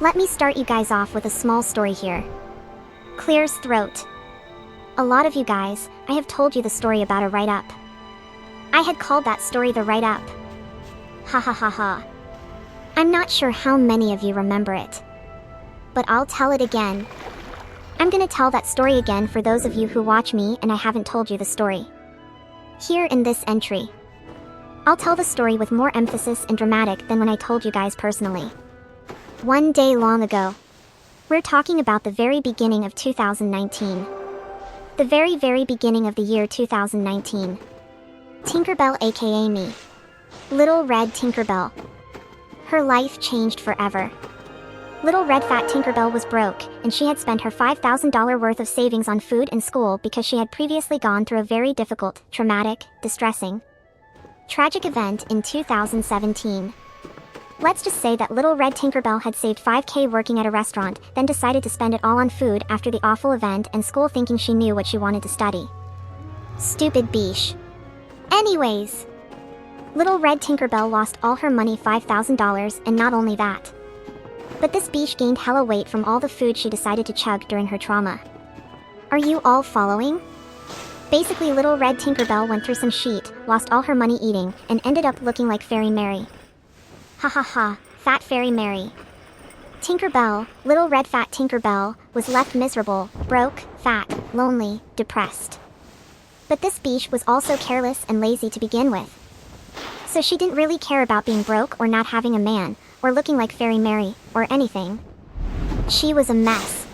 Let me start you guys off with a small story here. Clear's throat. A lot of you guys, I have told you the story about a write-up. I had called that story the write-up. Ha ha ha ha. I'm not sure how many of you remember it, but I'll tell it again. I'm gonna tell that story again for those of you who watch me and I haven't told you the story. Here in this entry, I'll tell the story with more emphasis and dramatic than when I told you guys personally. One day long ago. We're talking about the very beginning of 2019. The very beginning of the year 2019. Tinkerbell aka me. Little Red Tinkerbell. Her life changed forever. Little Red Fat Tinkerbell was broke, and she had spent her $5,000 worth of savings on food and school because she had previously gone through a very difficult, traumatic, distressing, tragic event in 2017. Let's just say that Little Red Tinkerbell had saved $5,000 working at a restaurant, then decided to spend it all on food after the awful event and school thinking she knew what she wanted to study. Stupid biche. Anyways, Little Red Tinkerbell lost all her money, $5,000, and not only that, but this biche gained hella weight from all the food she decided to chug during her trauma. Are you all following? Basically, Little Red Tinkerbell went through some shit, lost all her money eating, and ended up looking like Fairy Mary. Ha ha ha, Fat Fairy Mary. Tinkerbell, Little Red Fat Tinkerbell, was left miserable, broke, fat, lonely, depressed. But this biche was also careless and lazy to begin with. So she didn't really care about being broke or not having a man, or looking like Fairy Mary, or anything. She was a mess.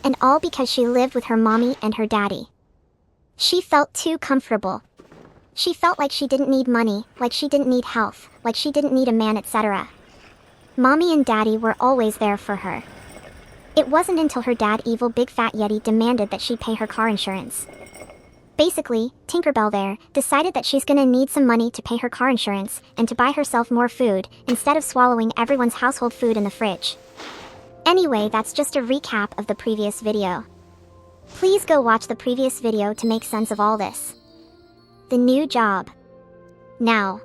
And all because she lived with her mommy and her daddy. She felt too comfortable. She felt like she didn't need money, like she didn't need health, like she didn't need a man, etc. Mommy and daddy were always there for her. It wasn't until her dad, evil big fat yeti, demanded that she pay her car insurance. Basically, Tinkerbell there decided that she's gonna need some money to pay her car insurance and to buy herself more food instead of swallowing everyone's household food in the fridge. Anyway, that's just a recap of the previous video. Please go watch the previous video to make sense of all this. The new job. Now,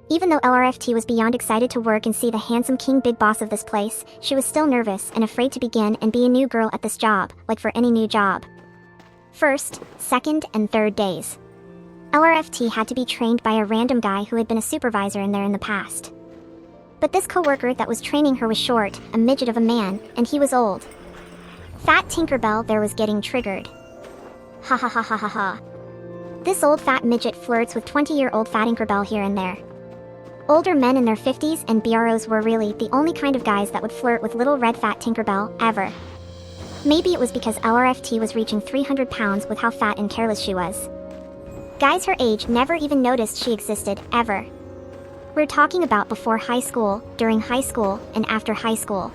even though LRFT was beyond excited to work and see the handsome king big boss of this place, she was still nervous and afraid to begin and be a new girl at this job, like for any new job. First, second, and third days. LRFT had to be trained by a random guy who had been a supervisor in there in the past. But this coworker that was training her was short, a midget of a man, and he was old. Fat Tinkerbell there was getting triggered. Ha ha ha ha ha ha. This old fat midget flirts with 20-year-old fat Tinkerbell here and there. Older men in their 50s and BROs were really the only kind of guys that would flirt with Little Red Fat Tinkerbell, ever. Maybe it was because LRFT was reaching 300 pounds with how fat and careless she was. Guys her age never even noticed she existed, ever. We're talking about before high school, during high school, and after high school.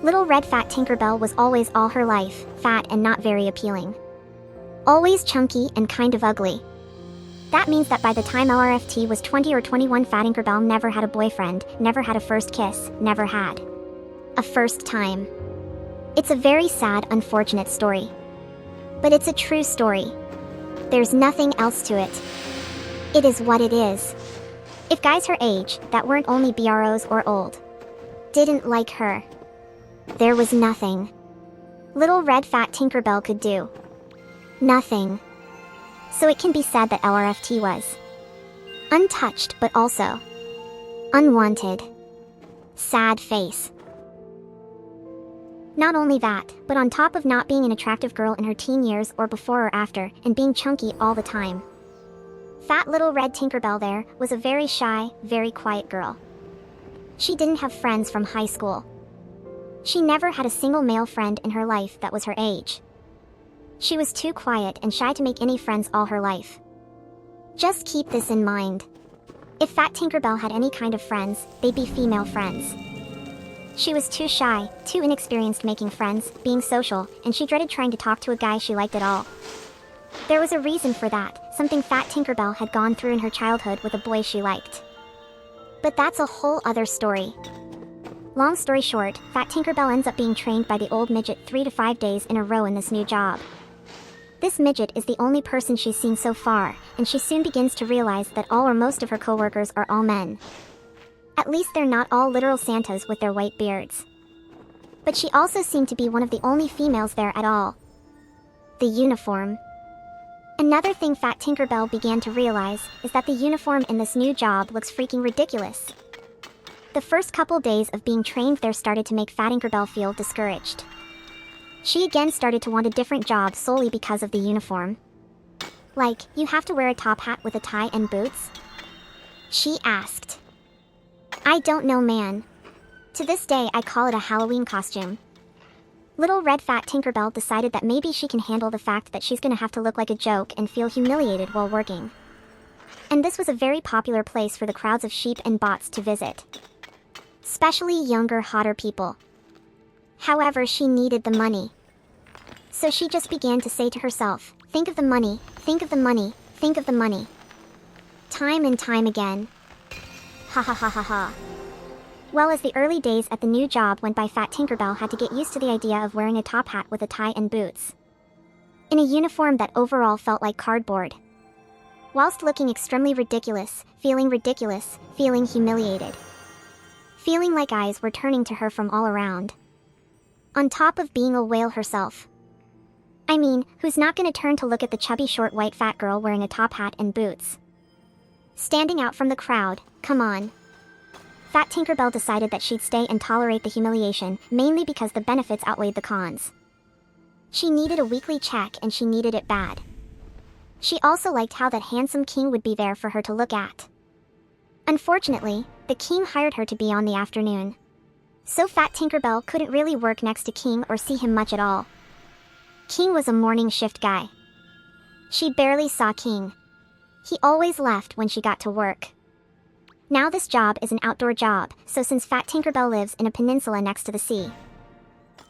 Little Red Fat Tinkerbell was always all her life, fat and not very appealing. Always chunky and kind of ugly. That means that by the time LRFT was 20 or 21, Fat Tinkerbell never had a boyfriend, never had a first kiss, never had a first time. It's a very sad, unfortunate story. But it's a true story. There's nothing else to it. It is what it is. If guys her age, that weren't only BROs or old, didn't like her, there was nothing Little Red Fat Tinkerbell could do. Nothing. So it can be said that LRFT was untouched, but also unwanted. Sad face. Not only that, but on top of not being an attractive girl in her teen years or before or after, and being chunky all the time, Fat Little Red Tinkerbell there was a very shy, very quiet girl. She didn't have friends from high school. She never had a single male friend in her life that was her age. She was too quiet and shy to make any friends all her life. Just keep this in mind. If Fat Tinkerbell had any kind of friends, they'd be female friends. She was too shy, too inexperienced making friends, being social, and she dreaded trying to talk to a guy she liked at all. There was a reason for that, something Fat Tinkerbell had gone through in her childhood with a boy she liked. But that's a whole other story. Long story short, Fat Tinkerbell ends up being trained by the old midget 3 to 5 days in a row in this new job. This midget is the only person she's seen so far, and she soon begins to realize that all or most of her coworkers are all men. At least they're not all literal Santas with their white beards. But she also seemed to be one of the only females there at all. The uniform. Another thing Fat Tinkerbell began to realize is that the uniform in this new job looks freaking ridiculous. The first couple days of being trained there started to make Fat Tinkerbell feel discouraged. She again started to want a different job solely because of the uniform. Like, you have to wear a top hat with a tie and boots? She asked. I don't know, man. To this day I call it a Halloween costume. Little red Fat Tinkerbell decided that maybe she can handle the fact that she's gonna have to look like a joke and feel humiliated while working. And this was a very popular place for the crowds of sheep and bots to visit. Especially younger, hotter people. However, she needed the money. So she just began to say to herself, think of the money, think of the money, think of the money. Time and time again. Ha ha ha ha ha. Well, as the early days at the new job went by, Fat Tinkerbell had to get used to the idea of wearing a top hat with a tie and boots. In a uniform that overall felt like cardboard. Whilst looking extremely ridiculous, feeling humiliated. Feeling like eyes were turning to her from all around. On top of being a whale herself. I mean, who's not gonna turn to look at the chubby short white fat girl wearing a top hat and boots? Standing out from the crowd, come on. Fat Tinkerbell decided that she'd stay and tolerate the humiliation, mainly because the benefits outweighed the cons. She needed a weekly check and she needed it bad. She also liked how that handsome king would be there for her to look at. Unfortunately, the king hired her to be on the afternoon. So Fat Tinkerbell couldn't really work next to King or see him much at all. King was a morning shift guy. She barely saw King. He always left when she got to work. Now this job is an outdoor job, so since Fat Tinkerbell lives in a peninsula next to the sea,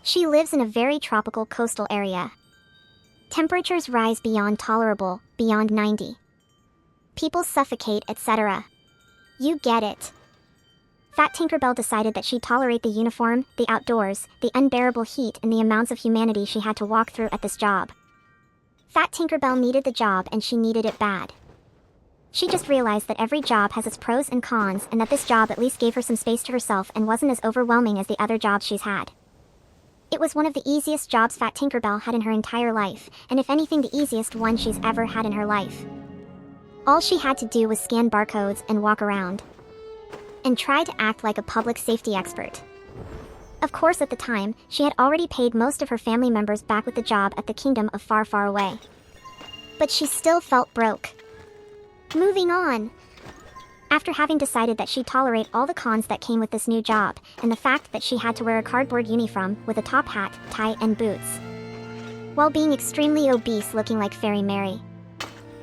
she lives in a very tropical coastal area. Temperatures rise beyond tolerable, beyond 90. People suffocate, etc. You get it. Fat Tinkerbell decided that she'd tolerate the uniform, the outdoors, the unbearable heat, and the amounts of humanity she had to walk through at this job. Fat Tinkerbell needed the job and she needed it bad. She just realized that every job has its pros and cons, and that this job at least gave her some space to herself and wasn't as overwhelming as the other jobs she's had. It was one of the easiest jobs Fat Tinkerbell had in her entire life, and if anything the easiest one she's ever had in her life. All she had to do was scan barcodes and walk around. And try to act like a public safety expert. Of course, at the time, she had already paid most of her family members back with the job at the kingdom of far, far away. But she still felt broke. Moving on. After having decided that she'd tolerate all the cons that came with this new job, and the fact that she had to wear a cardboard uniform with a top hat, tie, and boots, while being extremely obese looking like Fairy Mary.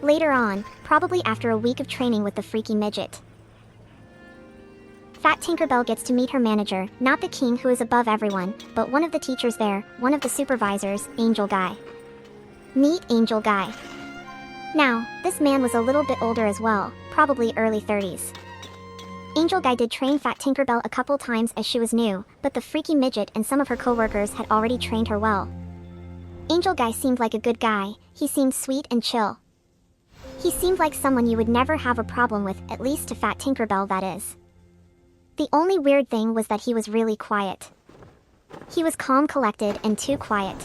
Later on, probably after a week of training with the freaky midget, Fat Tinkerbell gets to meet her manager, not the king who is above everyone, but one of the teachers there, one of the supervisors, Angel Guy. Meet Angel Guy. Now, this man was a little bit older as well, probably early 30s. Angel Guy did train Fat Tinkerbell a couple times as she was new, but the freaky midget and some of her co-workers had already trained her well. Angel Guy seemed like a good guy, he seemed sweet and chill. He seemed like someone you would never have a problem with, at least to Fat Tinkerbell that is. The only weird thing was that he was really quiet. He was calm, collected, and too quiet.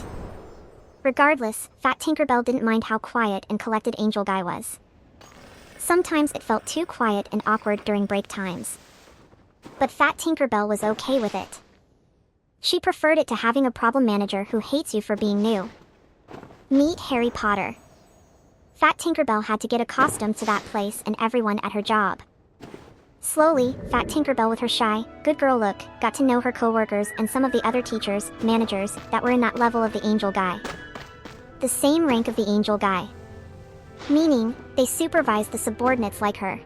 Regardless, Fat Tinkerbell didn't mind how quiet and collected Angel Guy was. Sometimes it felt too quiet and awkward during break times. But Fat Tinkerbell was okay with it. She preferred it to having a problem manager who hates you for being new. Meet Harry Potter. Fat Tinkerbell had to get accustomed to that place and everyone at her job. Slowly, Fat Tinkerbell with her shy, good girl look, got to know her co-workers and some of the other teachers, managers, that were in that level of the Angel Guy. The same rank of the Angel Guy. Meaning, they supervised the subordinates like her.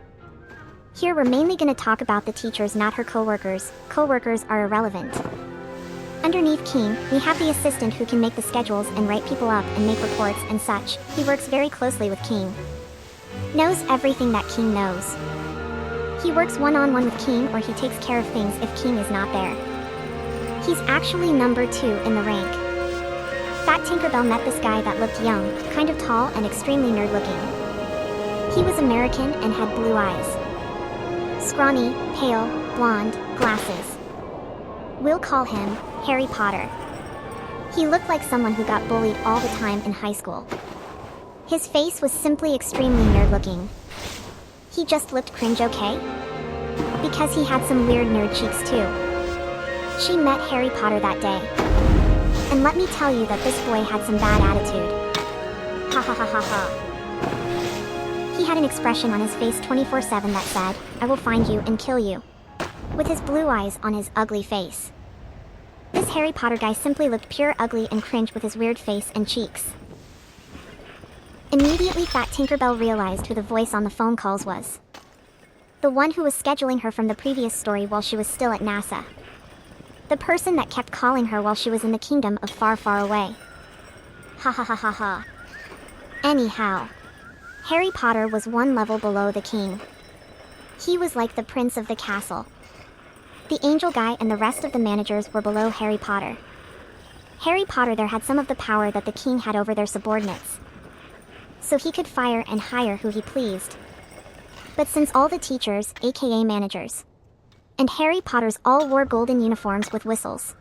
Here we're mainly gonna talk about the teachers, not her co-workers. Co-workers are irrelevant. Underneath King, we have the assistant who can make the schedules and write people up and make reports and such. He works very closely with King. Knows everything that King knows. He works one-on-one with King, or he takes care of things if King is not there. He's actually number 2 in the rank. Fat Tinkerbell met this guy that looked young, kind of tall and extremely nerd-looking. He was American and had blue eyes. Scrawny, pale, blonde, glasses. We'll call him Harry Potter. He looked like someone who got bullied all the time in high school. His face was simply extremely nerd-looking. He just looked cringe, okay? Because he had some weird nerd cheeks too. She met Harry Potter that day. And let me tell you that this boy had some bad attitude. Ha ha ha ha ha. He had an expression on his face 24/7 that said, "I will find you and kill you." With his blue eyes on his ugly face. This Harry Potter guy simply looked pure ugly and cringe with his weird face and cheeks. Immediately Fat Tinkerbell realized who the voice on the phone calls was. The one who was scheduling her from the previous story while she was still at NASA. The person that kept calling her while she was in the kingdom of far, far away. Ha ha ha ha ha. Anyhow, Harry Potter was one level below the king. He was like the prince of the castle. The angel guy and the rest of the managers were below Harry Potter. Harry Potter there had some of the power that the king had over their subordinates. So he could fire and hire who he pleased. But since all the teachers, aka managers, and Harry Potters all wore golden uniforms with whistles,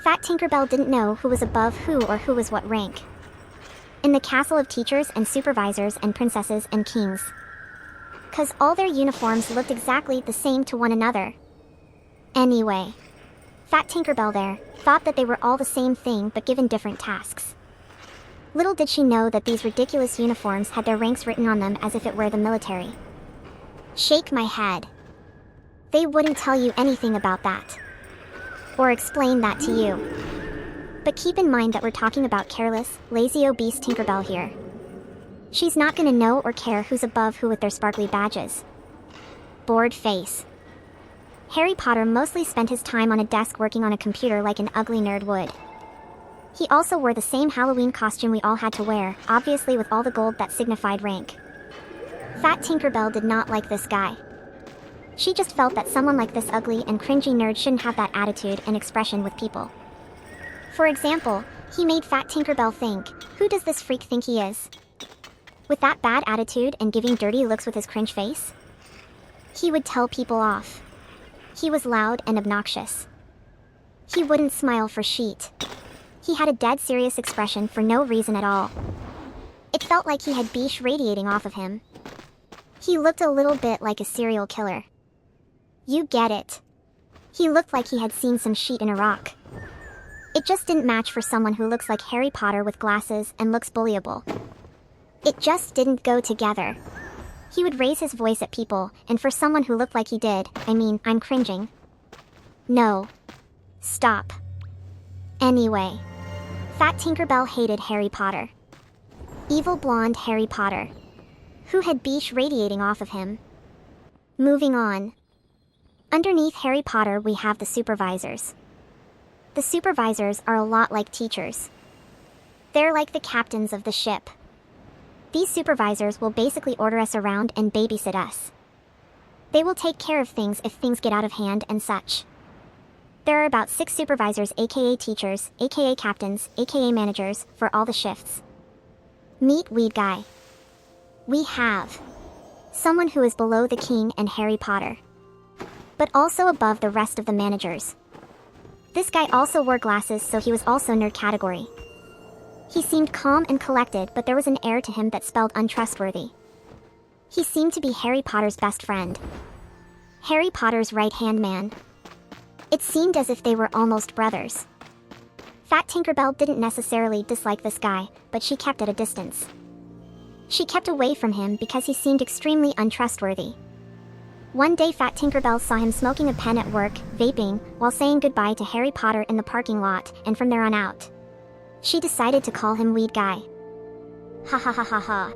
Fat Tinkerbell didn't know who was above who or who was what rank. In the castle of teachers and supervisors and princesses and kings. 'Cause all their uniforms looked exactly the same to one another. Anyway, Fat Tinkerbell there thought that they were all the same thing but given different tasks. Little did she know that these ridiculous uniforms had their ranks written on them as if it were the military. Shake my head. They wouldn't tell you anything about that. Or explain that to you. But keep in mind that we're talking about careless, lazy obese Tinkerbell here. She's not gonna know or care who's above who with their sparkly badges. Bored face. Harry Potter mostly spent his time on a desk working on a computer like an ugly nerd would. He also wore the same Halloween costume we all had to wear, obviously with all the gold that signified rank. Fat Tinkerbell did not like this guy. She just felt that someone like this ugly and cringy nerd shouldn't have that attitude and expression with people. For example, he made Fat Tinkerbell think, who does this freak think he is? With that bad attitude and giving dirty looks with his cringe face? He would tell people off. He was loud and obnoxious. He wouldn't smile for shit. He had a dead serious expression for no reason at all. It felt like he had beesh radiating off of him. He looked a little bit like a serial killer. You get it. He looked like he had seen some shit in Iraq. It just didn't match for someone who looks like Harry Potter with glasses and looks bullyable. It just didn't go together. He would raise his voice at people, and for someone who looked like he did, I'm cringing. No. Stop. Anyway. Fat Tinkerbell hated Harry Potter. Evil blonde Harry Potter. Who had beesh radiating off of him. Moving on. Underneath Harry Potter we have the supervisors. The supervisors are a lot like teachers. They're like the captains of the ship. These supervisors will basically order us around and babysit us. They will take care of things if things get out of hand and such. There are about 6 supervisors aka teachers, aka captains, aka managers, for all the shifts. Meet Weed Guy. We have someone who is below the king and Harry Potter. But also above the rest of the managers. This guy also wore glasses, so he was also nerd category. He seemed calm and collected, but there was an air to him that spelled untrustworthy. He seemed to be Harry Potter's best friend. Harry Potter's right-hand man. It seemed as if they were almost brothers. Fat Tinkerbell didn't necessarily dislike this guy, but she kept at a distance. She kept away from him because he seemed extremely untrustworthy. One day Fat Tinkerbell saw him smoking a pen at work, vaping, while saying goodbye to Harry Potter in the parking lot, and from there on out, she decided to call him Weed Guy. Ha ha ha ha ha.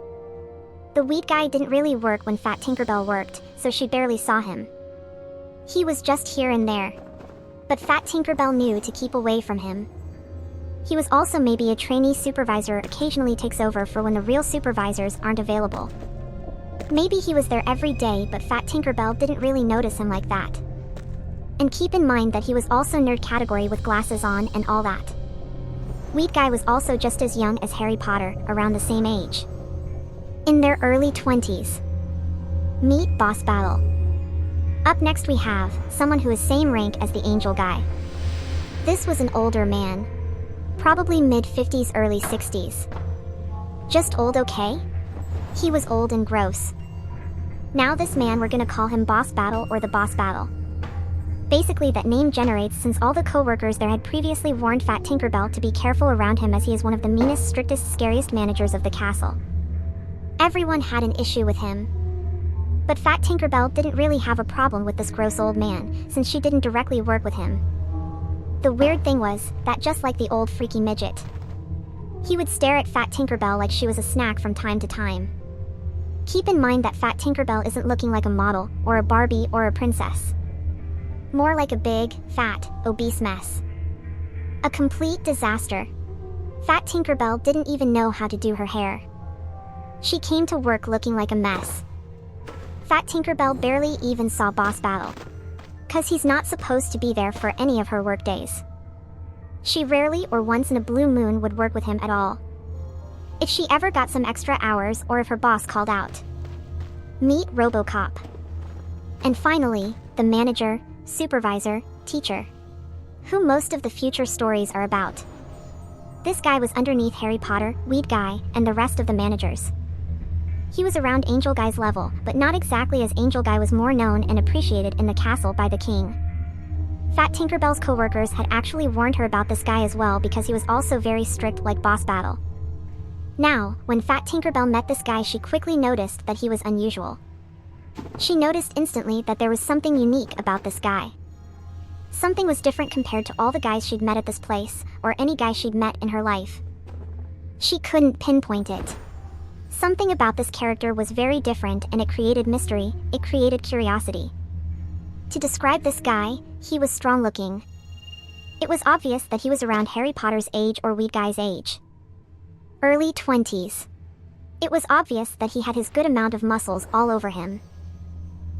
The Weed Guy didn't really work when Fat Tinkerbell worked, so she barely saw him. He was just here and there. But Fat Tinkerbell knew to keep away from him. He was also maybe a trainee supervisor occasionally takes over for when the real supervisors aren't available. Maybe he was there every day, but Fat Tinkerbell didn't really notice him like that. And keep in mind that he was also nerd category with glasses on and all that. Weed Guy was also just as young as Harry Potter, around the same age. In their early 20s. Meet Boss Battle. Up next we have someone who is same rank as the angel guy. This was an older man. Probably mid-50s, early 60s. Just old, okay? He was old and gross. Now this man, we're gonna call him Boss Battle or the Boss Battle. Basically, that name generates since all the co-workers there had previously warned Fat Tinkerbell to be careful around him, as he is one of the meanest, strictest, scariest managers of the castle. Everyone had an issue with him. But Fat Tinkerbell didn't really have a problem with this gross old man, since she didn't directly work with him. The weird thing was that, just like the old freaky midget, he would stare at Fat Tinkerbell like she was a snack from time to time. Keep in mind that Fat Tinkerbell isn't looking like a model, or a Barbie, or a princess. More like a big, fat, obese mess. A complete disaster. Fat Tinkerbell didn't even know how to do her hair. She came to work looking like a mess. Fat Tinkerbell barely even saw Boss Battle, 'cause he's not supposed to be there for any of her work days. She rarely or once in a blue moon would work with him at all. If she ever got some extra hours, or if her boss called out. Meet Robocop. And finally, the manager, supervisor, teacher, who most of the future stories are about. This guy was underneath Harry Potter, Weed Guy, and the rest of the managers. He was around Angel Guy's level, but not exactly, as Angel Guy was more known and appreciated in the castle by the king. Fat Tinkerbell's co-workers had actually warned her about this guy as well, because he was also very strict like Boss Battle. Now, when Fat Tinkerbell met this guy, she quickly noticed that he was unusual. She noticed instantly that there was something unique about this guy. Something was different compared to all the guys she'd met at this place, or any guy she'd met in her life. She couldn't pinpoint it. Something about this character was very different, and it created mystery, it created curiosity. To describe this guy, he was strong-looking. It was obvious that he was around Harry Potter's age or Weed Guy's age. Early 20s. It was obvious that he had his good amount of muscles all over him.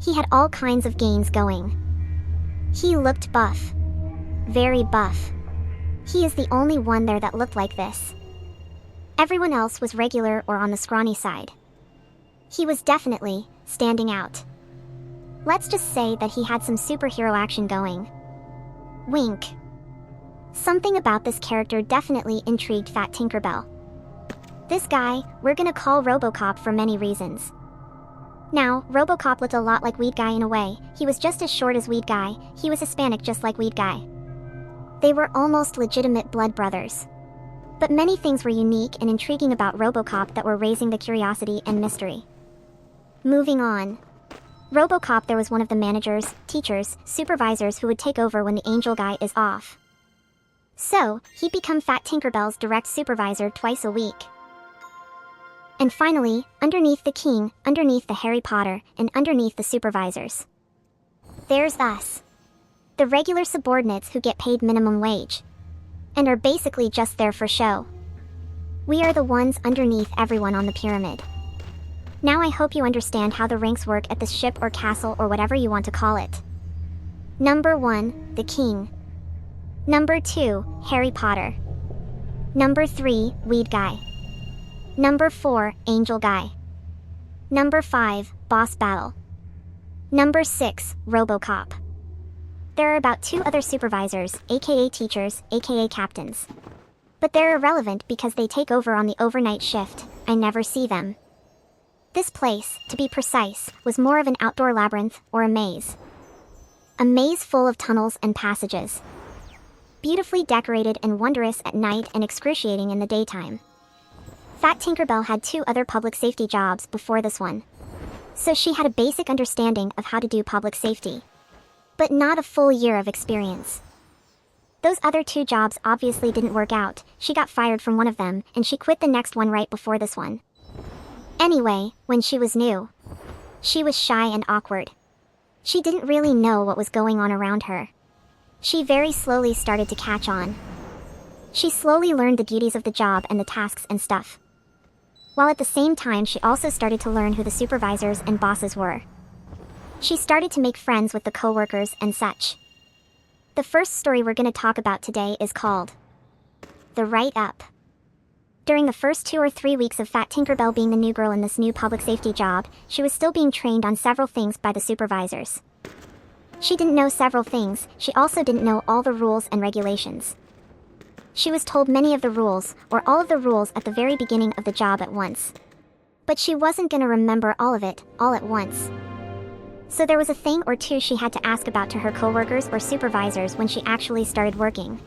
He had all kinds of gains going. He looked buff. Very buff. He is the only one there that looked like this. Everyone else was regular or on the scrawny side. He was definitely standing out. Let's just say that he had some superhero action going. Wink. Something about this character definitely intrigued Fat Tinkerbell. This guy, we're gonna call Robocop for many reasons. Now, Robocop looked a lot like Weed Guy in a way. He was just as short as Weed Guy, he was Hispanic just like Weed Guy. They were almost legitimate blood brothers. But many things were unique and intriguing about Robocop that were raising the curiosity and mystery. Moving on. Robocop, there was one of the managers, teachers, supervisors who would take over when the Angel Guy is off. So, he'd become Fat Tinkerbell's direct supervisor twice a week. And finally, underneath the king, underneath the Harry Potter, and underneath the supervisors, there's us. The regular subordinates who get paid minimum wage. And are basically just there for show. We are the ones underneath everyone on the pyramid. Now I hope you understand how the ranks work at this ship or castle or whatever you want to call it. Number 1, the king. Number 2, Harry Potter. Number 3, Weed Guy. Number 4, Angel Guy. Number 5, Boss Battle. Number 6, Robocop. There are about 2 other supervisors, aka teachers, aka captains. But they're irrelevant because they take over on the overnight shift. I never see them. This place, to be precise, was more of an outdoor labyrinth, or a maze. A maze full of tunnels and passages. Beautifully decorated and wondrous at night and excruciating in the daytime. Fat Tinkerbell had 2 other public safety jobs before this one. So she had a basic understanding of how to do public safety. But not a full year of experience. Those other 2 jobs obviously didn't work out. She got fired from one of them, and she quit the next one right before this one. Anyway, when she was new, she was shy and awkward. She didn't really know what was going on around her. She very slowly started to catch on. She slowly learned the duties of the job and the tasks and stuff. While at the same time she also started to learn who the supervisors and bosses were. She started to make friends with the co-workers and such. The first story we're going to talk about today is called The Write-Up. During the first 2 or 3 weeks of Fat Tinkerbell being the new girl in this new public safety job, she was still being trained on several things by the supervisors. She didn't know several things, she also didn't know all the rules and regulations. She was told many of the rules, or all of the rules at the very beginning of the job at once. But she wasn't gonna remember all of it, all at once. So there was a thing or two she had to ask about to her coworkers or supervisors when she actually started working.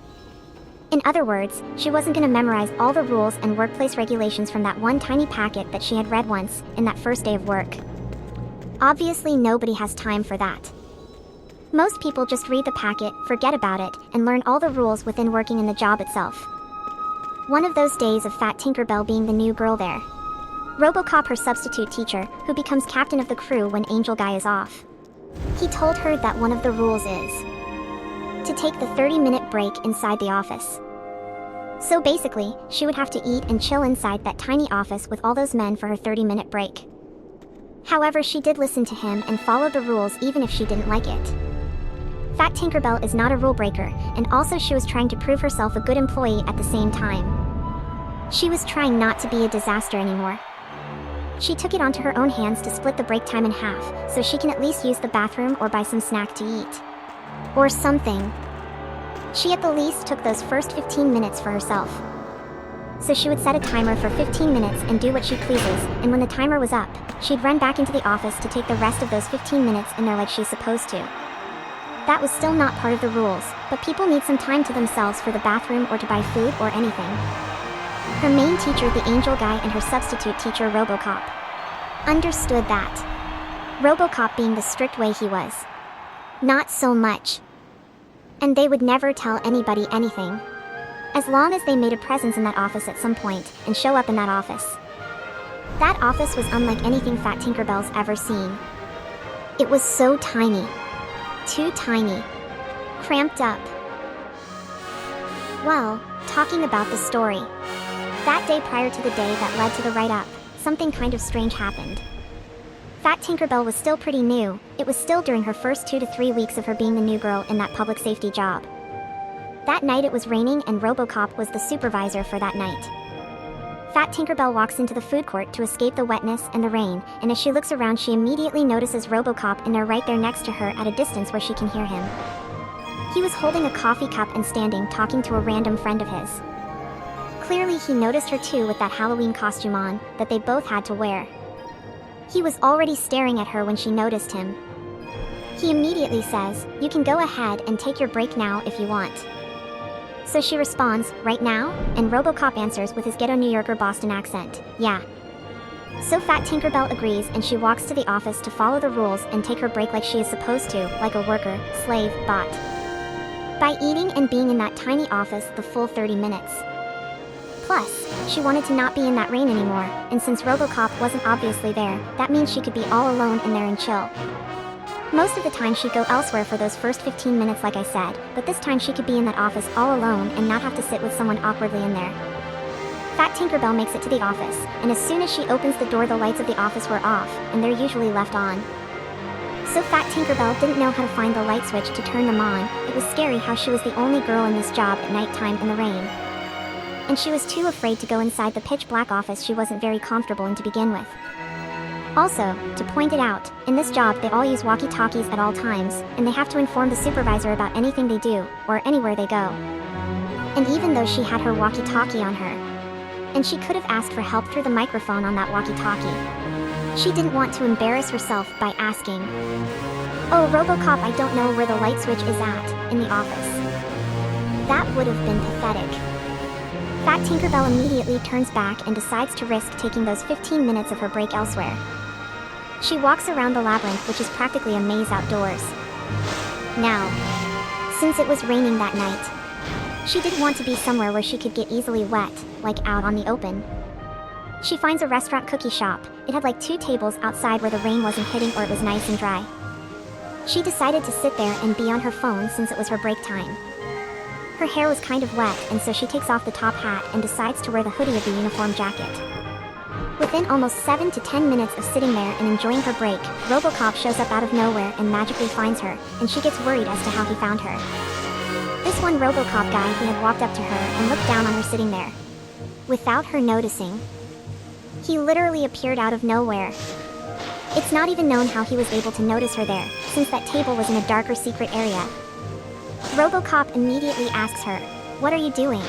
In other words, she wasn't gonna memorize all the rules and workplace regulations from that one tiny packet that she had read once, in that first day of work. Obviously nobody has time for that. Most people just read the packet, forget about it, and learn all the rules within working in the job itself. One of those days of Fat Tinkerbell being the new girl there. Robocop, her substitute teacher, who becomes captain of the crew when Angel Guy is off. He told her that one of the rules is to take the 30-minute break inside the office. So basically, she would have to eat and chill inside that tiny office with all those men for her 30-minute break. However, she did listen to him and followed the rules even if she didn't like it. Fat Tinkerbell is not a rule breaker, and also she was trying to prove herself a good employee at the same time. She was trying not to be a disaster anymore. She took it onto her own hands to split the break time in half, so she can at least use the bathroom or buy some snack to eat. Or something. She at the least took those first 15 minutes for herself. So she would set a timer for 15 minutes and do what she pleases, and when the timer was up, she'd run back into the office to take the rest of those 15 minutes in there like she's supposed to. That was still not part of the rules, but people need some time to themselves for the bathroom or to buy food or anything. Her main teacher, the Angel Guy, and her substitute teacher, Robocop, understood that. Robocop being the strict way he was. Not so much. And they would never tell anybody anything. As long as they made a presence in that office at some point, and show up in that office. That office was unlike anything Fat Tinkerbell's ever seen. It was so tiny. Too tiny. Cramped up. Well, talking about the story. That day prior to the day that led to the write-up, something kind of strange happened. Fat Tinkerbell was still pretty new, it was still during her first 2 to 3 weeks of her being the new girl in that public safety job. That night it was raining and Robocop was the supervisor for that night. Fat Tinkerbell walks into the food court to escape the wetness and the rain, and as she looks around she immediately notices Robocop in there right there next to her at a distance where she can hear him. He was holding a coffee cup and standing talking to a random friend of his. Clearly he noticed her too with that Halloween costume on, that they both had to wear. He was already staring at her when she noticed him. He immediately says, "You can go ahead and take your break now if you want." So she responds, "Right now?" And Robocop answers with his ghetto New Yorker Boston accent, "Yeah." So Fat Tinkerbell agrees and she walks to the office to follow the rules and take her break like she is supposed to, like a worker, slave, bot. By eating and being in that tiny office the full 30 minutes. Plus, she wanted to not be in that rain anymore, and since Robocop wasn't obviously there, that means she could be all alone in there and chill. Most of the time she'd go elsewhere for those first 15 minutes like I said, but this time she could be in that office all alone and not have to sit with someone awkwardly in there. Fat Tinkerbell makes it to the office, and as soon as she opens the door the lights of the office were off, and they're usually left on. So Fat Tinkerbell didn't know how to find the light switch to turn them on. It was scary how she was the only girl in this job at nighttime in the rain. And she was too afraid to go inside the pitch black office she wasn't very comfortable in to begin with. Also, to point it out, in this job they all use walkie-talkies at all times, and they have to inform the supervisor about anything they do, or anywhere they go. And even though she had her walkie-talkie on her, and she could have asked for help through the microphone on that walkie-talkie, she didn't want to embarrass herself by asking, "Oh, Robocop, I don't know where the light switch is at, in the office." That would have been pathetic. Fat Tinkerbell immediately turns back and decides to risk taking those 15 minutes of her break elsewhere. She walks around the labyrinth, which is practically a maze outdoors. Now, since it was raining that night, she didn't want to be somewhere where she could get easily wet, like out on the open. She finds a restaurant cookie shop. It had like 2 tables outside where the rain wasn't hitting or it was nice and dry. She decided to sit there and be on her phone since it was her break time. Her hair was kind of wet, and so she takes off the top hat and decides to wear the hoodie of the uniform jacket. Within almost 7 to 10 minutes of sitting there and enjoying her break, Robocop shows up out of nowhere and magically finds her, and she gets worried as to how he found her. This one Robocop guy, he had walked up to her and looked down on her sitting there. Without her noticing. He literally appeared out of nowhere. It's not even known how he was able to notice her there, since that table was in a darker secret area. Robocop immediately asks her, "What are you doing?"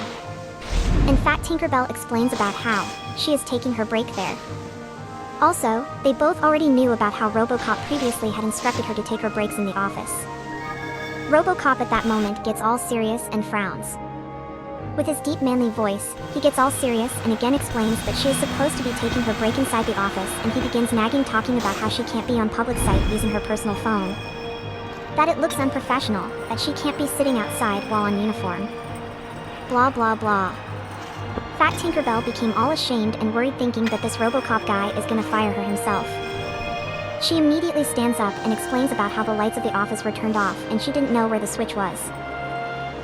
And Fat Tinkerbell explains about how she is taking her break there. Also, they both already knew about how Robocop previously had instructed her to take her breaks in the office. Robocop at that moment gets all serious and frowns. With his deep manly voice, he gets all serious and again explains that she is supposed to be taking her break inside the office, and he begins nagging, talking about how she can't be on public sight using her personal phone. That it looks unprofessional, that she can't be sitting outside while on uniform. Blah blah blah. Fat Tinkerbell became all ashamed and worried, thinking that this Robocop guy is gonna fire her himself. She immediately stands up and explains about how the lights of the office were turned off and she didn't know where the switch was.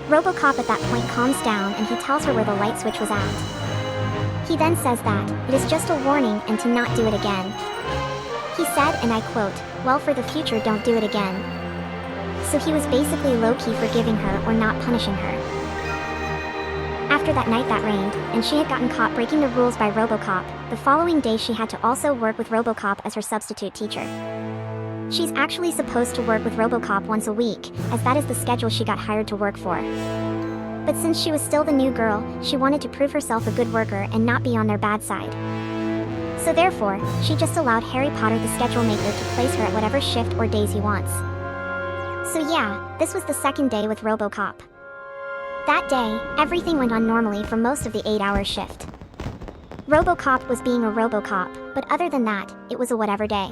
Robocop at that point calms down and he tells her where the light switch was at. He then says that it is just a warning and to not do it again. He said, and I quote, "Well, for the future, don't do it again." So he was basically low-key forgiving her or not punishing her. After that night that rained, and she had gotten caught breaking the rules by Robocop, the following day she had to also work with Robocop as her substitute teacher. She's actually supposed to work with Robocop once a week, as that is the schedule she got hired to work for. But since she was still the new girl, she wanted to prove herself a good worker and not be on their bad side. So therefore, she just allowed Harry Potter, the schedule maker, to place her at whatever shift or days he wants. So yeah, this was the second day with Robocop. That day, everything went on normally for most of the 8-hour shift. Robocop was being a Robocop, but other than that, it was a whatever day.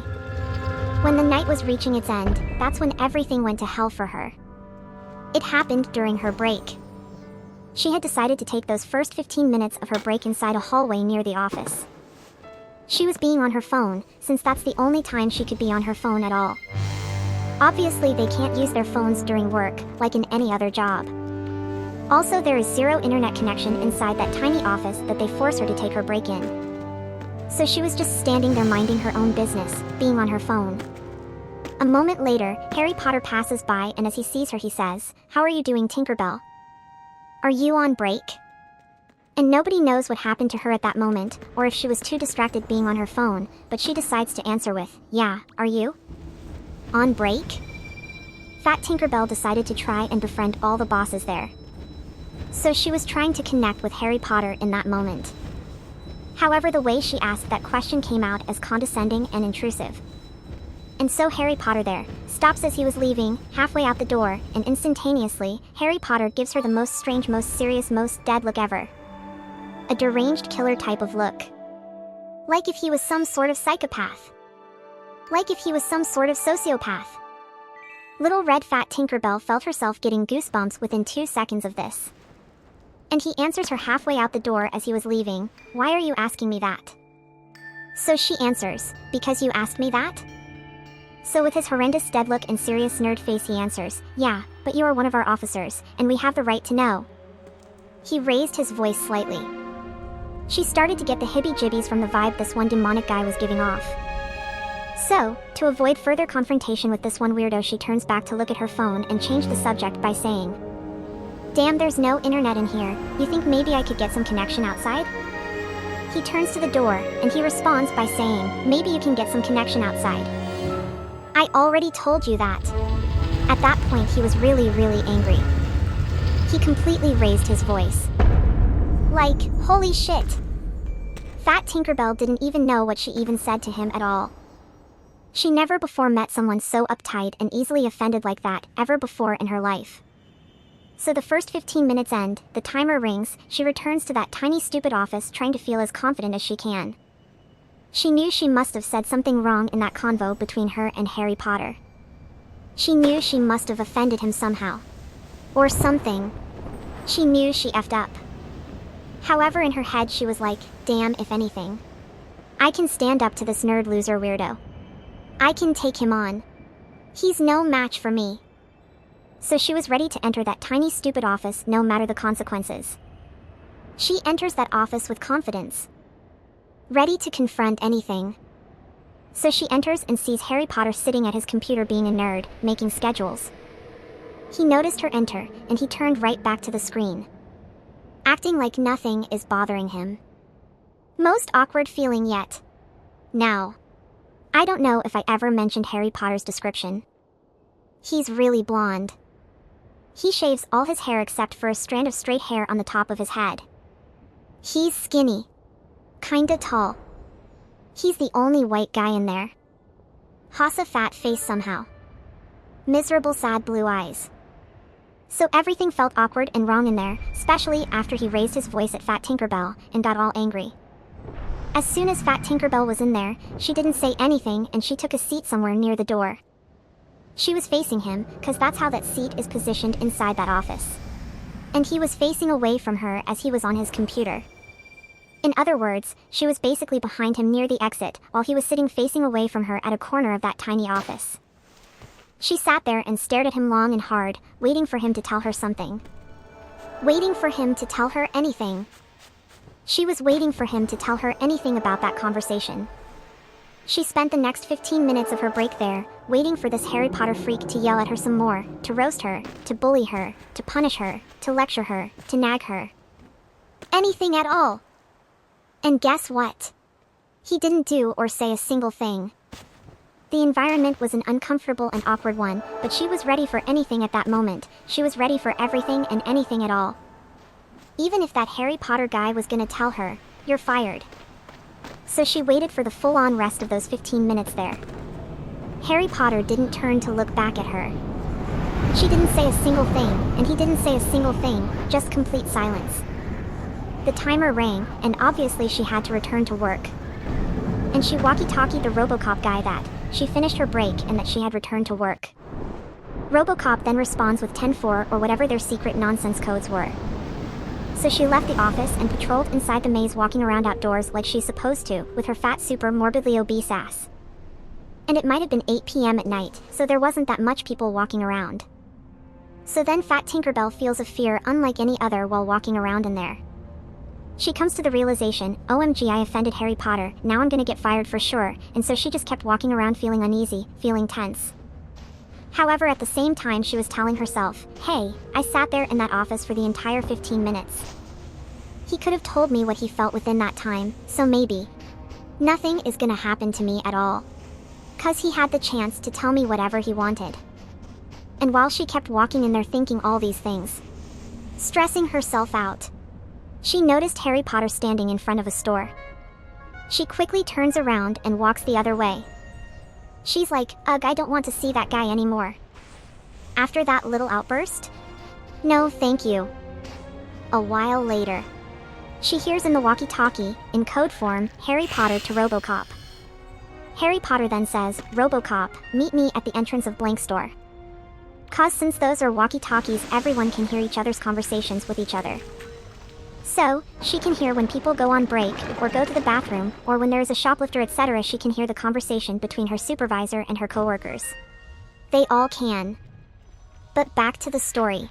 When the night was reaching its end, that's when everything went to hell for her. It happened during her break. She had decided to take those first 15 minutes of her break inside a hallway near the office. She was being on her phone, since that's the only time she could be on her phone at all. Obviously, they can't use their phones during work, like in any other job. Also, there is zero internet connection inside that tiny office that they force her to take her break in. So she was just standing there minding her own business, being on her phone. A moment later, Harry Potter passes by, and as he sees her he says, "How are you doing, Tinkerbell? Are you on break?" And nobody knows what happened to her at that moment, or if she was too distracted being on her phone, but she decides to answer with, "Yeah, are you on break?" Fat Tinkerbell decided to try and befriend all the bosses there. So she was trying to connect with Harry Potter in that moment. However, the way she asked that question came out as condescending and intrusive. And so Harry Potter there stops as he was leaving, halfway out the door, and instantaneously, Harry Potter gives her the most strange, most serious, most dead look ever. A deranged killer type of look. Like if he was some sort of psychopath. Like if he was some sort of sociopath. Little red fat Tinkerbell felt herself getting goosebumps within 2 seconds of this. And he answers her halfway out the door as he was leaving, "Why are you asking me that?" So she answers, "Because you asked me that?" So with his horrendous dead look and serious nerd face he answers, "Yeah, but you are one of our officers, and we have the right to know." He raised his voice slightly. She started to get the hibby-jibbies from the vibe this one demonic guy was giving off. So, to avoid further confrontation with this one weirdo, she turns back to look at her phone and change the subject by saying, "Damn, there's no internet in here. You think maybe I could get some connection outside?" He turns to the door, and he responds by saying, "Maybe you can get some connection outside." "I already told you that." At that point he was really angry. He completely raised his voice. Like, holy shit. Fat Tinkerbell didn't even know what she even said to him at all. She never before met someone so uptight and easily offended like that ever before in her life. So the first 15 minutes end, the timer rings, she returns to that tiny stupid office trying to feel as confident as she can. She knew she must have said something wrong in that convo between her and Harry Potter. She knew she must have offended him somehow. Or something. She knew she effed up. However, in her head she was like, damn, if anything, I can stand up to this nerd loser weirdo. I can take him on. He's no match for me. So she was ready to enter that tiny stupid office no matter the consequences. She enters that office with confidence. Ready to confront anything. So she enters and sees Harry Potter sitting at his computer being a nerd, making schedules. He noticed her enter, and he turned right back to the screen. Acting like nothing is bothering him. Most awkward feeling yet. Now, I don't know if I ever mentioned Harry Potter's description. He's really blonde. He shaves all his hair except for a strand of straight hair on the top of his head. He's skinny. Kinda tall. He's the only white guy in there. Has a fat face somehow. Miserable sad blue eyes. So everything felt awkward and wrong in there, especially after he raised his voice at Fat Tinkerbell and got all angry. As soon as Fat Tinkerbell was in there, she didn't say anything and she took a seat somewhere near the door. She was facing him, cause that's how that seat is positioned inside that office. And he was facing away from her as he was on his computer. In other words, she was basically behind him near the exit, while he was sitting facing away from her at a corner of that tiny office. She sat there and stared at him long and hard, waiting for him to tell her something. Waiting for him to tell her anything. She was waiting for him to tell her anything about that conversation. She spent the next 15 minutes of her break there, waiting for this Harry Potter freak to yell at her some more, to roast her, to bully her, to punish her, to lecture her, to nag her. Anything at all. And guess what? He didn't do or say a single thing. The environment was an uncomfortable and awkward one, but she was ready for anything at that moment. She was ready for everything and anything at all. Even if that Harry Potter guy was gonna tell her, "You're fired." So she waited for the full-on rest of those 15 minutes there. Harry Potter didn't turn to look back at her. She didn't say a single thing, and he didn't say a single thing, just complete silence. The timer rang, and obviously she had to return to work. And she walkie-talkied the Robocop guy that she finished her break and that she had returned to work. Robocop then responds with 10-4 or whatever their secret nonsense codes were. So she left the office and patrolled inside the maze, walking around outdoors like she's supposed to, with her fat super morbidly obese ass. And it might have been 8 p.m. at night, so there wasn't that much people walking around. So then Fat Tinkerbell feels a fear unlike any other while walking around in there. She comes to the realization, OMG, I offended Harry Potter, now I'm gonna get fired for sure, and so she just kept walking around feeling uneasy, feeling tense. However, at the same time she was telling herself, hey, I sat there in that office for the entire 15 minutes. He could have told me what he felt within that time, so maybe nothing is gonna happen to me at all. 'Cause he had the chance to tell me whatever he wanted. And while she kept walking in there thinking all these things, stressing herself out, she noticed Harry Potter standing in front of a store. She quickly turns around and walks the other way. She's like, ugh, I don't want to see that guy anymore. After that little outburst? No, thank you. A while later, she hears in the walkie-talkie, in code form, Harry Potter to Robocop. Harry Potter then says, Robocop, meet me at the entrance of blank store. 'Cause since those are walkie-talkies, everyone can hear each other's conversations with each other. So, she can hear when people go on break, or go to the bathroom, or when there is a shoplifter, etc. She can hear the conversation between her supervisor and her coworkers. They all can. But back to the story.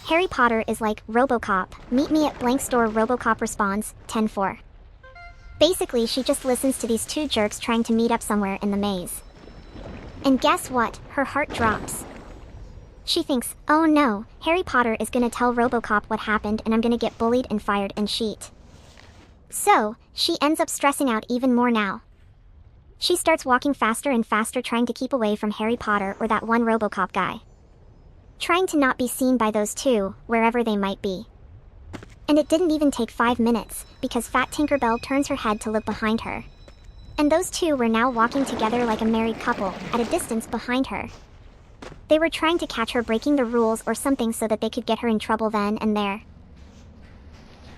Harry Potter is like, Robocop, meet me at blank store. Robocop responds, 10-4. Basically, she just listens to these two jerks trying to meet up somewhere in the maze. And guess what? Her heart drops. She thinks, oh no, Harry Potter is gonna tell Robocop what happened and I'm gonna get bullied and fired and shit. So, she ends up stressing out even more now. She starts walking faster and faster, trying to keep away from Harry Potter or that one Robocop guy. Trying to not be seen by those two, wherever they might be. And it didn't even take 5 minutes, because Fat Tinkerbell turns her head to look behind her. And those two were now walking together like a married couple, at a distance behind her. They were trying to catch her breaking the rules or something so that they could get her in trouble then and there.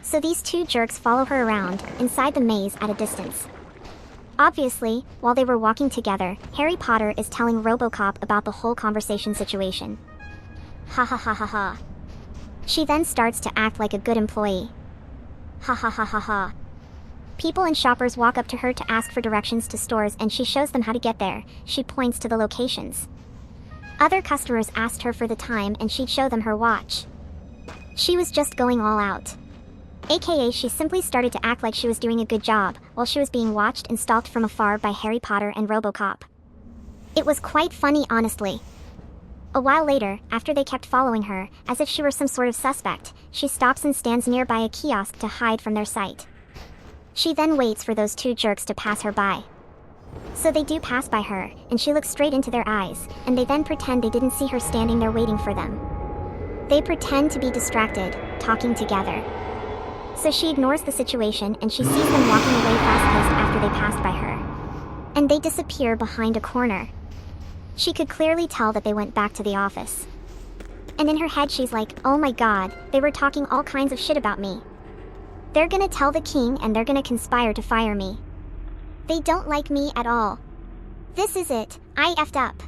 So these two jerks follow her around, inside the maze at a distance. Obviously, while they were walking together, Harry Potter is telling Robocop about the whole conversation situation. Ha ha ha ha ha. She then starts to act like a good employee. Ha ha ha ha ha. People and shoppers walk up to her to ask for directions to stores and she shows them how to get there. She points to the locations. Other customers asked her for the time and she'd show them her watch. She was just going all out. AKA she simply started to act like she was doing a good job, while she was being watched and stalked from afar by Harry Potter and Robocop. It was quite funny, honestly. A while later, after they kept following her, as if she were some sort of suspect, she stops and stands nearby a kiosk to hide from their sight. She then waits for those two jerks to pass her by. So they do pass by her, and she looks straight into their eyes, and they then pretend they didn't see her standing there waiting for them. They pretend to be distracted, talking together. So she ignores the situation and she sees them walking away fast-paced after they passed by her. And they disappear behind a corner. She could clearly tell that they went back to the office. And in her head she's like, oh my god, they were talking all kinds of shit about me. They're gonna tell the king and they're gonna conspire to fire me. They don't like me at all. This is it, I effed up.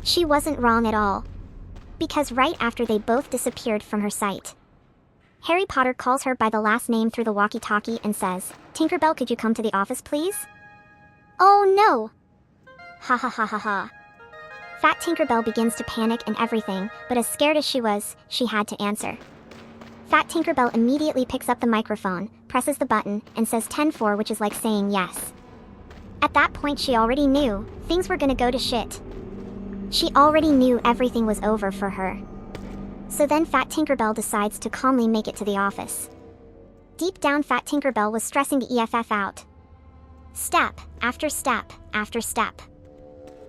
She wasn't wrong at all. Because right after they both disappeared from her sight, Harry Potter calls her by the last name through the walkie-talkie and says, Tinkerbell, could you come to the office, please? Oh no! Ha ha ha ha ha. Fat Tinkerbell begins to panic and everything, but as scared as she was, she had to answer. Fat Tinkerbell immediately picks up the microphone, presses the button, and says 10-4, which is like saying yes. At that point she already knew, things were gonna go to shit. She already knew everything was over for her. So then Fat Tinkerbell decides to calmly make it to the office. Deep down Fat Tinkerbell was stressing the EFF out. Step, after step, after step.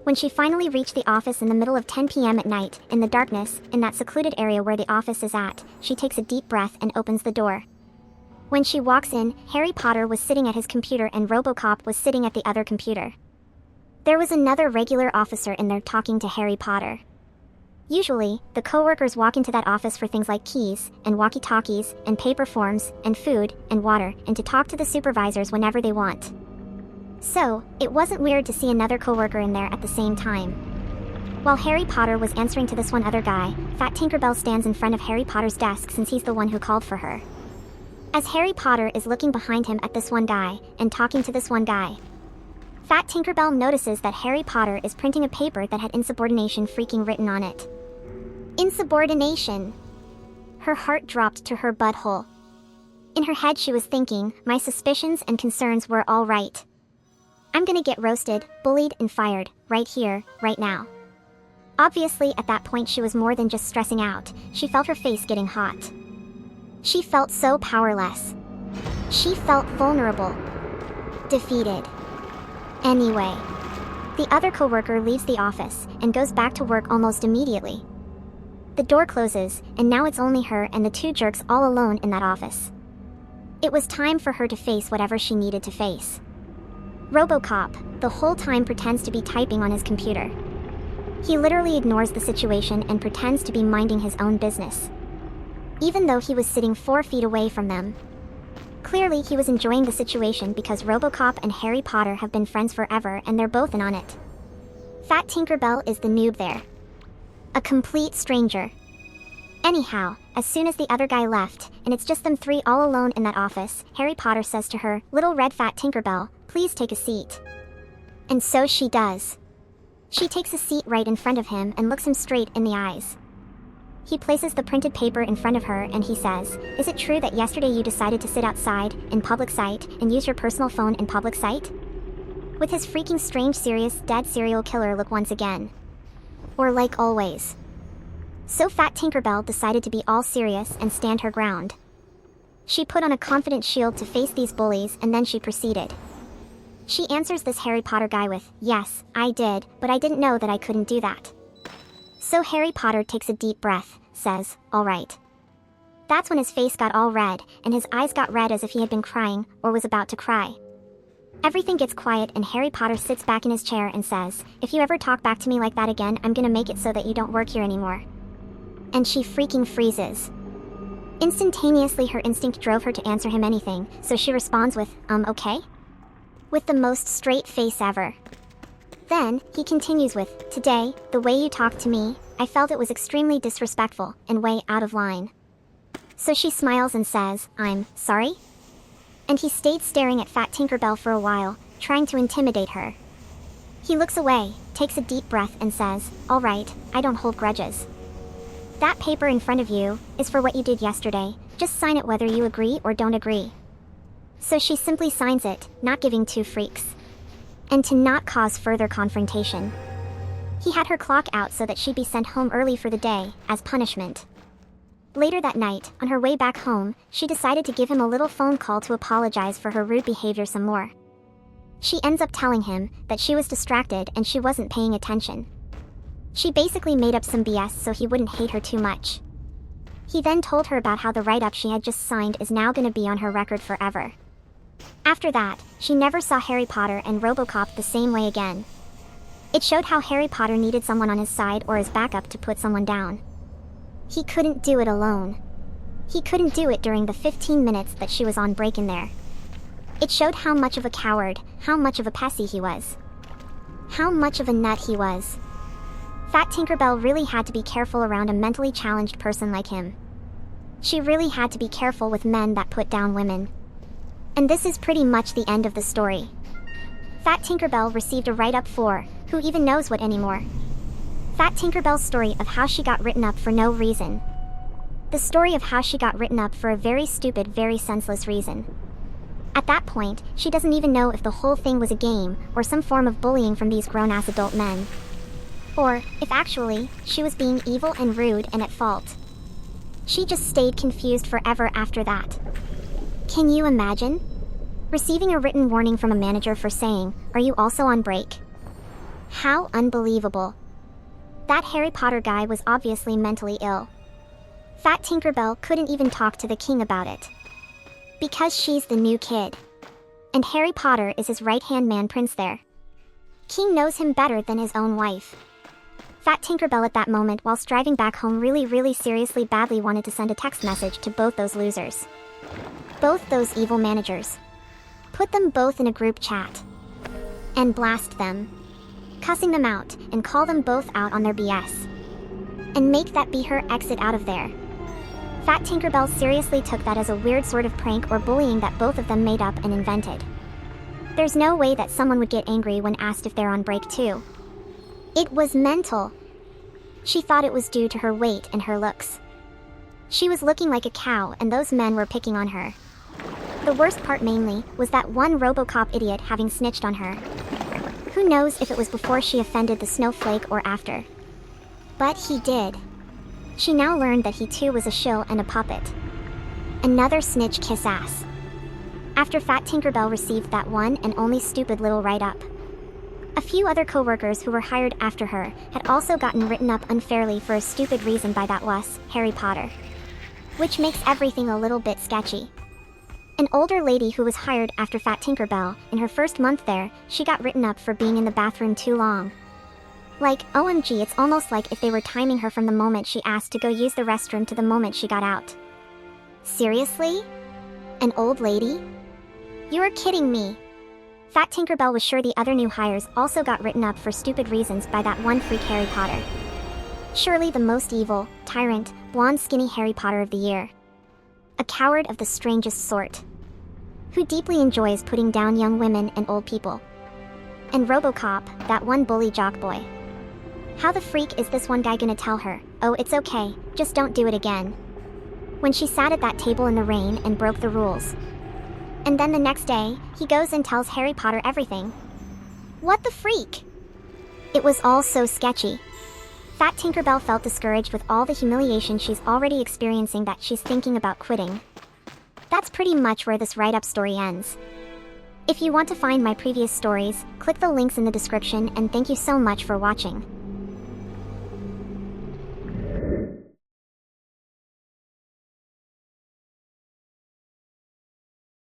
When she finally reached the office in the middle of 10 p.m. at night, in the darkness, in that secluded area where the office is at, she takes a deep breath and opens the door. When she walks in, Harry Potter was sitting at his computer and Robocop was sitting at the other computer. There was another regular officer in there talking to Harry Potter. Usually, the co-workers walk into that office for things like keys, and walkie-talkies, and paper forms, and food, and water, and to talk to the supervisors whenever they want. So, it wasn't weird to see another co-worker in there at the same time. While Harry Potter was answering to this one other guy, Fat Tinkerbell stands in front of Harry Potter's desk since he's the one who called for her. As Harry Potter is looking behind him at this one guy, and talking to this one guy, Fat Tinkerbell notices that Harry Potter is printing a paper that had insubordination freaking written on it. Insubordination! Her heart dropped to her butthole. In her head she was thinking, my suspicions and concerns were all right. I'm gonna get roasted, bullied, and fired, right here, right now. Obviously, at that point she was more than just stressing out, she felt her face getting hot. She felt so powerless. She felt vulnerable. Defeated. Anyway, the other co-worker leaves the office and goes back to work almost immediately. The door closes, and now it's only her and the two jerks all alone in that office. It was time for her to face whatever she needed to face. Robocop, the whole time, pretends to be typing on his computer. He literally ignores the situation and pretends to be minding his own business, even though he was sitting 4 feet away from them. Clearly, he was enjoying the situation because Robocop and Harry Potter have been friends forever and they're both in on it. Fat Tinkerbell is the noob there. A complete stranger. Anyhow, as soon as the other guy left, and it's just them three all alone in that office, Harry Potter says to her, "Little red Fat Tinkerbell, please take a seat." And so she does. She takes a seat right in front of him and looks him straight in the eyes. He places the printed paper in front of her and he says, "Is it true that yesterday you decided to sit outside, in public sight, and use your personal phone in public sight?" With his freaking strange, serious, dead serial killer look once again. Or like always. So Fat Tinkerbell decided to be all serious and stand her ground. She put on a confident shield to face these bullies and then she proceeded. She answers this Harry Potter guy with, "Yes, I did, but I didn't know that I couldn't do that." So Harry Potter takes a deep breath, says, "All right." That's when his face got all red, and his eyes got red as if he had been crying, or was about to cry. Everything gets quiet and Harry Potter sits back in his chair and says, "If you ever talk back to me like that again, I'm gonna make it so that you don't work here anymore." And she freaking freezes. Instantaneously her instinct drove her to answer him anything, so she responds with, okay?" With the most straight face ever. Then, he continues with, "Today, the way you talked to me, I felt it was extremely disrespectful and way out of line." So she smiles and says, "I'm sorry?" And he stayed staring at Fat Tinkerbell for a while, trying to intimidate her. He looks away, takes a deep breath and says, "All right, I don't hold grudges. That paper in front of you is for what you did yesterday, just sign it whether you agree or don't agree." So she simply signs it, not giving two freaks. And to not cause further confrontation, he had her clock out so that she'd be sent home early for the day, as punishment. Later that night, on her way back home, she decided to give him a little phone call to apologize for her rude behavior some more. She ends up telling him that she was distracted and she wasn't paying attention. She basically made up some BS so he wouldn't hate her too much. He then told her about how the write-up she had just signed is now gonna be on her record forever. After that, she never saw Harry Potter and Robocop the same way again. It showed how Harry Potter needed someone on his side or his backup to put someone down. He couldn't do it alone. He couldn't do it during the 15 minutes that she was on break in there. It showed how much of a coward, how much of a pessy he was. How much of a nut he was. Fat Tinkerbell really had to be careful around a mentally challenged person like him. She really had to be careful with men that put down women. And this is pretty much the end of the story. Fat Tinkerbell received a write-up for, who even knows what anymore? Fat Tinkerbell's story of how she got written up for no reason. The story of how she got written up for a very stupid, very senseless reason. At that point, she doesn't even know if the whole thing was a game or some form of bullying from these grown-ass adult men. Or, if actually, she was being evil and rude and at fault. She just stayed confused forever after that. Can you imagine? Receiving a written warning from a manager for saying, "Are you also on break?" How unbelievable. That Harry Potter guy was obviously mentally ill. Fat Tinkerbell couldn't even talk to the king about it. Because she's the new kid. And Harry Potter is his right-hand man prince there. King knows him better than his own wife. Fat Tinkerbell at that moment whilst driving back home really seriously badly wanted to send a text message to both those losers. Both those evil managers. Put them both in a group chat. And blast them. Cussing them out and call them both out on their BS. And make that be her exit out of there. Fat Tinkerbell seriously took that as a weird sort of prank or bullying that both of them made up and invented. There's no way that someone would get angry when asked if they're on break too. It was mental. She thought it was due to her weight and her looks. She was looking like a cow and those men were picking on her. The worst part mainly was that one Robocop idiot having snitched on her. Who knows if it was before she offended the snowflake or after. But he did. She now learned that he too was a shill and a puppet. Another snitch kiss ass. After Fat Tinkerbell received that one and only stupid little write-up. A few other co-workers who were hired after her had also gotten written up unfairly for a stupid reason by that wuss, Harry Potter. Which makes everything a little bit sketchy. An older lady who was hired after Fat Tinkerbell, in her first month there, she got written up for being in the bathroom too long. Like, OMG, it's almost like if they were timing her from the moment she asked to go use the restroom to the moment she got out. Seriously? An old lady? You are kidding me. Fat Tinkerbell was sure the other new hires also got written up for stupid reasons by that one freak Harry Potter. Surely the most evil, tyrant, blonde skinny Harry Potter of the year. A coward of the strangest sort. Who deeply enjoys putting down young women and old people. And Robocop, that one bully jock boy. How the freak is this one guy gonna tell her, "Oh, it's okay, just don't do it again," when she sat at that table in the rain and broke the rules? And then the next day, he goes and tells Harry Potter everything. What the freak? It was all so sketchy. Fat Tinkerbell felt discouraged with all the humiliation she's already experiencing that she's thinking about quitting. That's pretty much where this write-up story ends. If you want to find my previous stories, click the links in the description and thank you so much for watching.